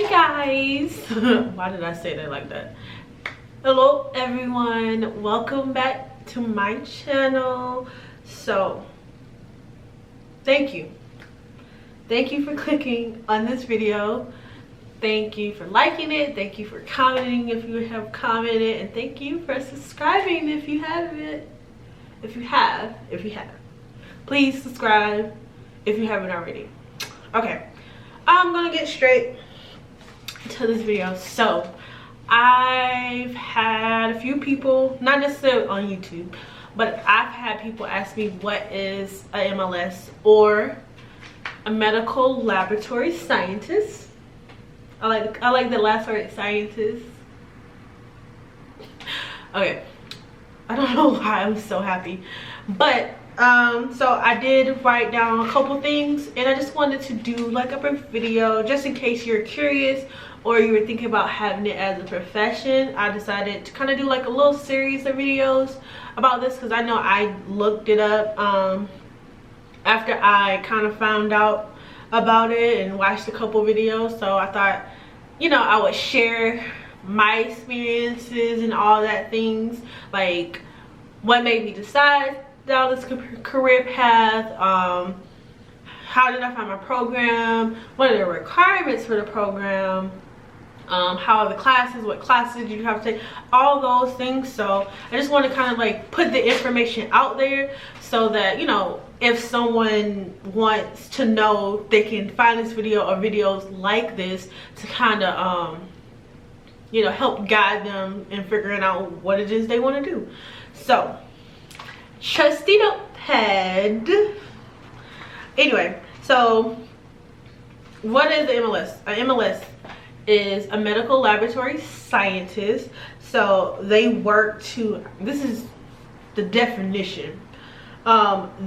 Hi guys. Why did I say that like that? Hello everyone, welcome back to my channel. So thank you for clicking on this video. Thank you for liking it, thank you for commenting if you have commented, and thank you for subscribing if you haven't. If you have, please subscribe if you haven't already. Okay, I'm gonna get straight to this video. So I've had a few people, not necessarily on YouTube, but I've had people ask me what is a MLS or a medical laboratory scientist. I like the last word, scientist. Okay, I don't know why I'm so happy, but so I did write down a couple things, and I just wanted to do like a brief video just in case you're curious or you were thinking about having it as a profession. I decided to kind of do like a little series of videos about this because I know I looked it up after I kind of found out about it and watched a couple videos. So I thought, you know, I would share my experiences and all that things, like what made me decide down this career path, how did I find my program, what are the requirements for the program, how are the classes, what classes do you have to take, all those things. So I just want to kind of like put the information out there so that, you know, if someone wants to know, they can find this video or videos like this to kind of you know, help guide them in figuring out what it is they want to do. So trusty notepad. Anyway, so what is the MLS? An MLS is a medical laboratory scientist. So they work to, this is the definition,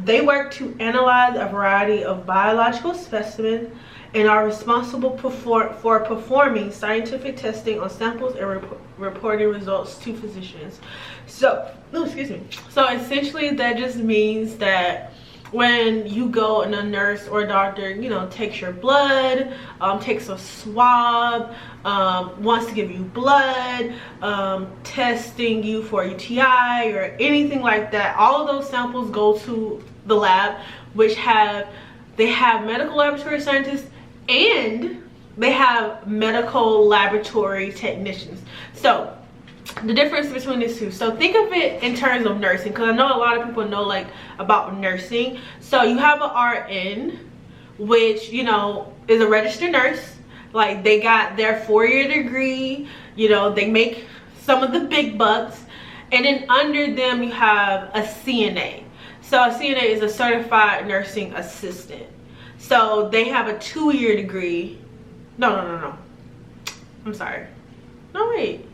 they work to analyze a variety of biological specimens and are responsible for performing scientific testing on samples and reporting results to physicians. So, oh, excuse me. So essentially that just means that when you go and a nurse or a doctor, you know, takes your blood, takes a swab, wants to give you blood, testing you for UTI or anything like that, all of those samples go to the lab, which they have medical laboratory scientists and they have medical laboratory technicians. So the difference between these two, so think of it in terms of nursing, because I know a lot of people know like about nursing. So you have an RN, which, you know, is a registered nurse. Like they got their 4-year degree, you know, they make some of the big bucks. And then under them you have a CNA. So a CNA is a certified nursing assistant. So they have a 2-year degree. No, I'm sorry, no wait,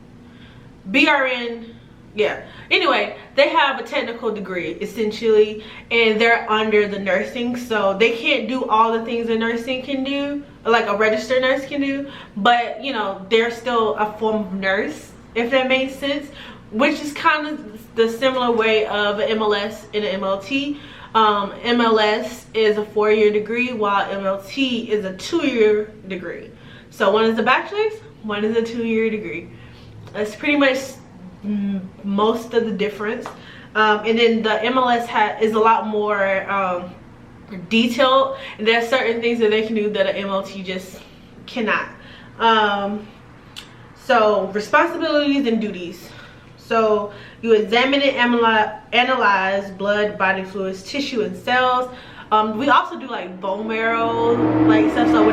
BRN, yeah. Anyway, they have a technical degree essentially, and they're under the nursing, so they can't do all the things a nursing can do, like a registered nurse can do, but you know, they're still a form of nurse, if that makes sense, which is kind of the similar way of an MLS and an MLT. MLS is a 4-year degree while MLT is a 2-year degree. So one is a bachelor's, one is a 2-year degree. That's pretty much most of the difference. And then the MLS is a lot more detailed, and there are certain things that they can do that an MLT just cannot. So responsibilities and duties. So you examine and analyze blood, body fluids, tissue, and cells. We also do like bone marrow, like stuff. So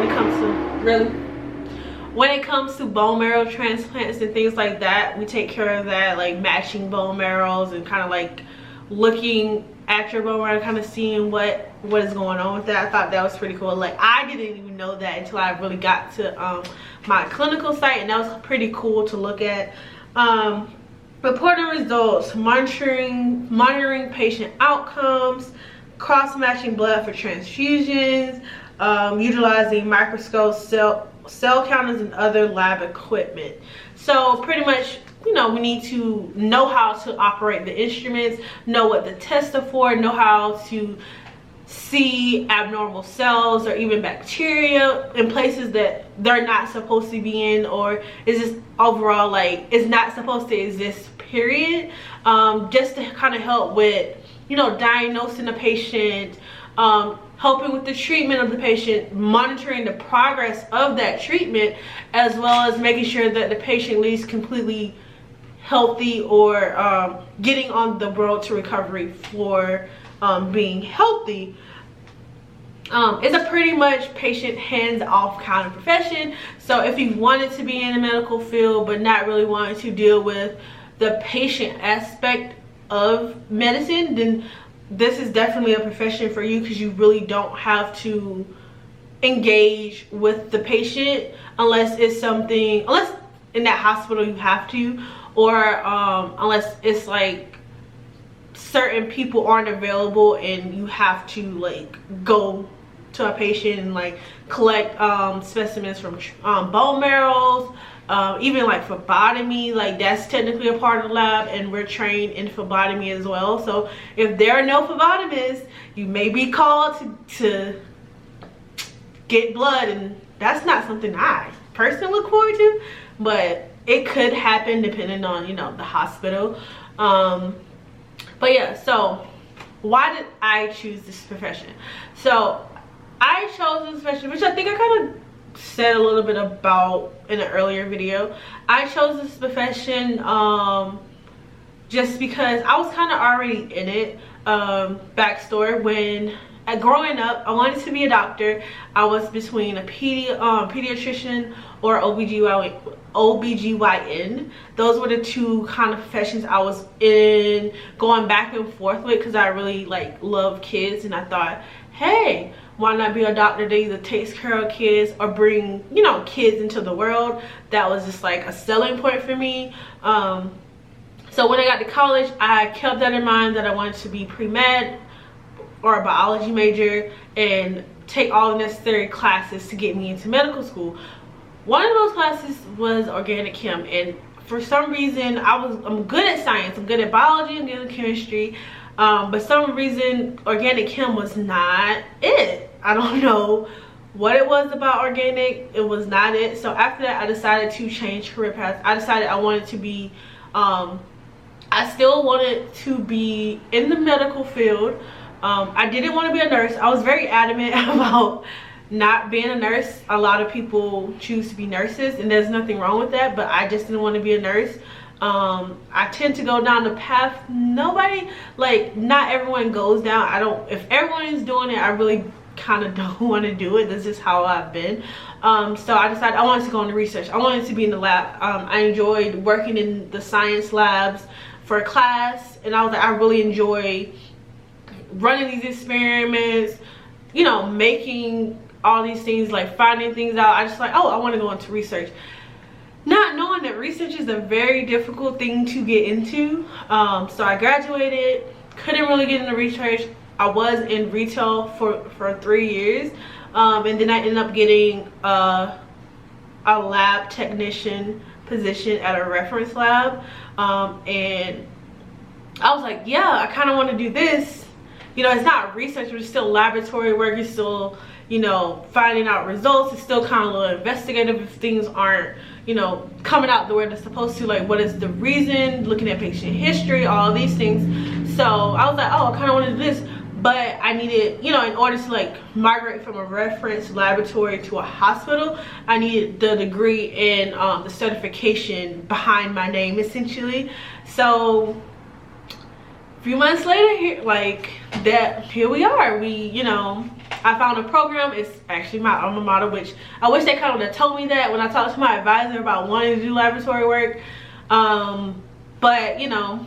when it comes to bone marrow transplants and things like that, we take care of that, like matching bone marrows and kind of like looking at your bone marrow, kind of seeing what is going on with that. I thought that was pretty cool. Like I didn't even know that until I really got to my clinical site, and that was pretty cool to look at. Reporting results, monitoring patient outcomes, cross-matching blood for transfusions, utilizing microscopes, cell counters, and other lab equipment. So pretty much, you know, we need to know how to operate the instruments, know what the tests are for, know how to see abnormal cells or even bacteria in places that they're not supposed to be in, or is just overall like it's not supposed to exist, period. Just to kind of help with, you know, diagnosing the patient, helping with the treatment of the patient, monitoring the progress of that treatment, as well as making sure that the patient leaves completely healthy or getting on the road to recovery for being healthy. It's a pretty much patient hands-off kind of profession. So if you wanted to be in the medical field but not really wanting to deal with the patient aspect of medicine, then this is definitely a profession for you, because you really don't have to engage with the patient unless it's something, unless in that hospital you have to, or unless it's like certain people aren't available and you have to like go to a patient and like collect specimens from bone marrows, even like phlebotomy. Like that's technically a part of the lab, and we're trained in phlebotomy as well. So if there are no phlebotomists, you may be called to get blood, and that's not something I personally look forward to, but it could happen depending on, you know, the hospital. But yeah, so why did I choose this profession? So I chose this profession, which I think I kind of said a little bit about in an earlier video. I chose this profession just because I was kind of already in it. Backstory: when growing up, I wanted to be a doctor. I was between a pediatrician or OBGYN. Those were the two kind of professions I was in, going back and forth with, because I really like love kids, and I thought, hey, why not be a doctor that either takes care of kids or bring, you know, kids into the world? That was just like a selling point for me. So when I got to college, I kept that in mind, that I wanted to be pre-med or a biology major and take all the necessary classes to get me into medical school. One of those classes was organic chem, and for some reason I'm good at science, I'm good at biology, I'm good at chemistry, but some reason organic chem was not it. I don't know what it was about organic, it was not it. So after that, I decided to change career paths. I decided I wanted to be I still wanted to be in the medical field. I didn't want to be a nurse. I was very adamant about not being a nurse. A lot of people choose to be nurses, and there's nothing wrong with that, but I just didn't want to be a nurse. I tend to go down the path nobody, like, not everyone goes down. If everyone is doing it, I really kind of don't want to do it. This is how I've been. So I decided I wanted to go into research. I wanted to be in the lab. I enjoyed working in the science labs for class, and I was like, I really enjoy running these experiments, you know, making all these things, like finding things out. I just like, oh, I want to go into research, not knowing that research is a very difficult thing to get into. So I graduated, couldn't really get into research. I was in retail for 3 years, and then I ended up getting a lab technician position at a reference lab, and I was like, yeah, I kind of want to do this. You know, it's not research, but it's still laboratory work. It's still, you know, finding out results. It's still kind of a little investigative if things aren't, you know, coming out the way they're supposed to. Like, what is the reason? Looking at patient history, all these things. So I was like, oh, I kind of want to do this. But I needed, you know, in order to like migrate from a reference laboratory to a hospital, I needed the degree and the certification behind my name, essentially. So a few months later, here we are. You know, I found a program. It's actually my alma mater, which I wish they kind of would have told me that when I talked to my advisor about wanting to do laboratory work. But you know,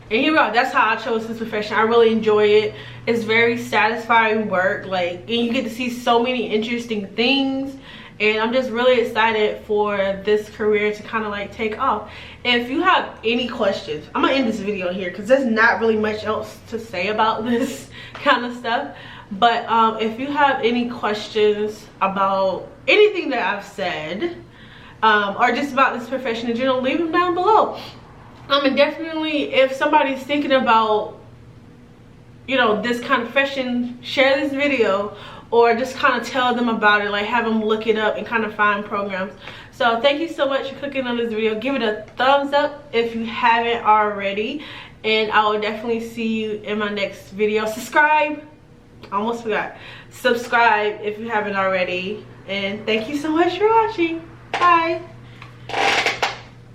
and here we are. That's how I chose this profession. I really enjoy it. It's very satisfying work, like, and you get to see so many interesting things, and I'm just really excited for this career to kind of like take off. And if you have any questions, I'm gonna end this video here because there's not really much else to say about this kind of stuff. But if you have any questions about anything that I've said, or just about this profession in general, leave them down below. And definitely, if somebody's thinking about you know, this kind of fashion, share this video, or just kind of tell them about it, like have them look it up and kind of find programs. So thank you so much for clicking on this video. Give it a thumbs up if you haven't already, and I will definitely see you in my next video. Subscribe, almost forgot, subscribe if you haven't already, and thank you so much for watching. Bye.